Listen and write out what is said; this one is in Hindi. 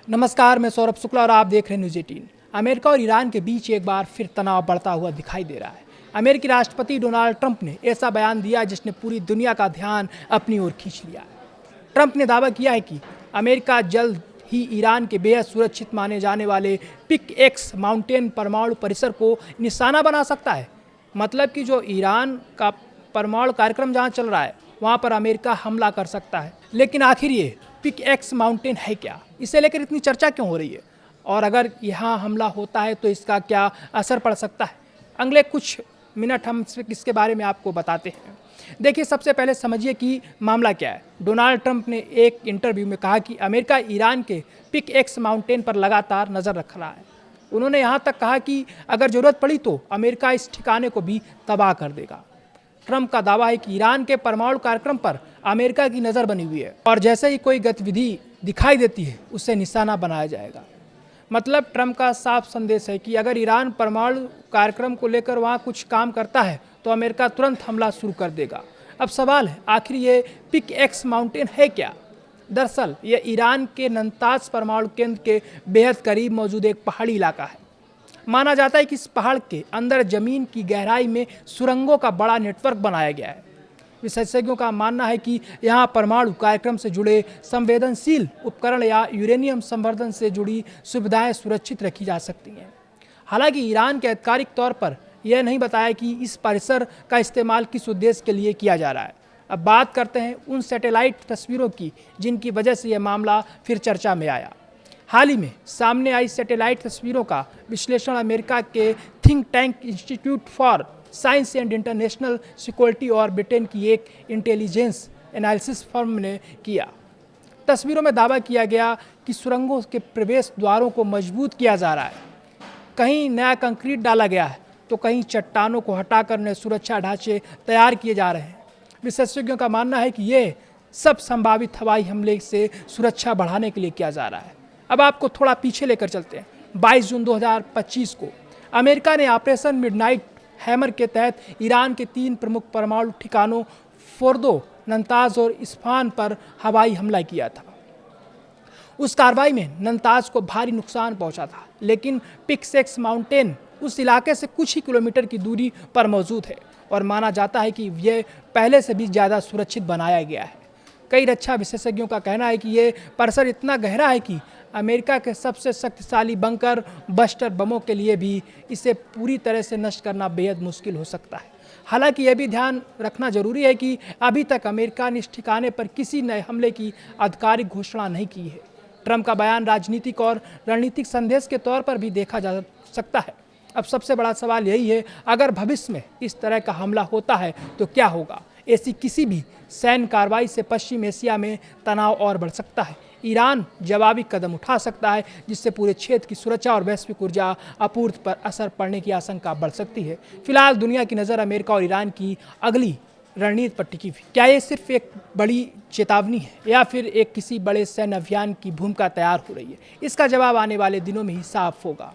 नमस्कार, मैं सौरभ शुक्ला और आप देख रहे हैं न्यूज़ 18। अमेरिका और ईरान के बीच एक बार फिर तनाव बढ़ता हुआ दिखाई दे रहा है। अमेरिकी राष्ट्रपति डोनाल्ड ट्रंप ने ऐसा बयान दिया जिसने पूरी दुनिया का ध्यान अपनी ओर खींच लिया है। ट्रंप ने दावा किया है कि अमेरिका जल्द ही ईरान के बेहद सुरक्षित माने जाने वाले पिक एक्स माउंटेन परमाणु परिसर को निशाना बना सकता है। मतलब कि जो ईरान का परमाणु कार्यक्रम जहाँ चल रहा है वहाँ पर अमेरिका हमला कर सकता है। लेकिन आखिर ये पिक एक्स माउंटेन है क्या? इसे लेकर इतनी चर्चा क्यों हो रही है? और अगर यहाँ हमला होता है तो इसका क्या असर पड़ सकता है? अगले कुछ मिनट हम इसके बारे में आपको बताते हैं। देखिए, सबसे पहले समझिए कि मामला क्या है। डोनाल्ड ट्रंप ने एक इंटरव्यू में कहा कि अमेरिका ईरान के पिक एक्स माउंटेन पर लगातार नज़र रख रहा है। उन्होंने यहाँ तक कहा कि अगर ज़रूरत पड़ी तो अमेरिका इस ठिकाने को भी तबाह कर देगा। ट्रंप का दावा है कि ईरान के परमाणु कार्यक्रम पर अमेरिका की नज़र बनी हुई है और जैसे ही कोई गतिविधि दिखाई देती है उसे निशाना बनाया जाएगा। मतलब ट्रंप का साफ संदेश है कि अगर ईरान परमाणु कार्यक्रम को लेकर वहाँ कुछ काम करता है तो अमेरिका तुरंत हमला शुरू कर देगा। अब सवाल है, आखिर ये पिक एक्स माउंटेन है क्या? दरअसल ये ईरान के नंताज परमाणु केंद्र के बेहद करीब मौजूद एक पहाड़ी इलाका है। माना जाता है कि इस पहाड़ के अंदर जमीन की गहराई में सुरंगों का बड़ा नेटवर्क बनाया गया है। विशेषज्ञों का मानना है कि यहाँ परमाणु कार्यक्रम से जुड़े संवेदनशील उपकरण या यूरेनियम संवर्धन से जुड़ी सुविधाएं सुरक्षित रखी जा सकती हैं। हालांकि ईरान के आधिकारिक तौर पर यह नहीं बताया कि इस परिसर का इस्तेमाल किस उद्देश्य के लिए किया जा रहा है। अब बात करते हैं उन सैटेलाइट तस्वीरों की जिनकी वजह से यह मामला फिर चर्चा में आया। हाल ही में सामने आई सैटेलाइट तस्वीरों का विश्लेषण अमेरिका के think tank institute for science and international security और ब्रिटेन की एक इंटेलिजेंस एनालिसिस फर्म ने किया। तस्वीरों में दावा किया गया कि सुरंगों के प्रवेश द्वारों को मजबूत किया जा रहा है। कहीं नया कंक्रीट डाला गया है तो कहीं चट्टानों को हटाकर नए सुरक्षा ढांचे तैयार किए जा रहे हैं। विशेषज्ञों का मानना है कि ये सब संभावित हवाई हमले से सुरक्षा बढ़ाने के लिए किया जा रहा है। अब आपको थोड़ा पीछे लेकर चलते हैं। 22 जून 2025 को अमेरिका ने ऑपरेशन मिडनाइट हैमर के तहत ईरान के 3 प्रमुख परमाणु ठिकानों फोर्दो, नंताज और इस्फहान पर हवाई हमला किया था। उस कार्रवाई में नंताज को भारी नुकसान पहुंचा था, लेकिन पिक एक्स माउंटेन उस इलाके से कुछ ही किलोमीटर की दूरी पर मौजूद है और माना जाता है कि यह पहले से भी ज़्यादा सुरक्षित बनाया गया है। कई रक्षा विशेषज्ञों का कहना है कि यह परिसर इतना गहरा है कि अमेरिका के सबसे शक्तिशाली बंकर बस्टर बमों के लिए भी इसे पूरी तरह से नष्ट करना बेहद मुश्किल हो सकता है। हालांकि यह भी ध्यान रखना जरूरी है कि अभी तक अमेरिका ने इस ठिकाने पर किसी नए हमले की आधिकारिक घोषणा नहीं की है। ट्रंप का बयान राजनीतिक और रणनीतिक संदेश के तौर पर भी देखा जा सकता है। अब सबसे बड़ा सवाल यही है, अगर भविष्य में इस तरह का हमला होता है तो क्या होगा? ऐसी किसी भी सैन्य कार्रवाई से पश्चिम एशिया में तनाव और बढ़ सकता है। ईरान जवाबी कदम उठा सकता है जिससे पूरे क्षेत्र की सुरक्षा और वैश्विक ऊर्जा आपूर्ति पर असर पड़ने की आशंका बढ़ सकती है। फिलहाल दुनिया की नज़र अमेरिका और ईरान की अगली रणनीति पर टिकी हुई। क्या ये सिर्फ एक बड़ी चेतावनी है या फिर एक किसी बड़े सैन्य अभियान की भूमिका तैयार हो रही है? इसका जवाब आने वाले दिनों में ही साफ होगा।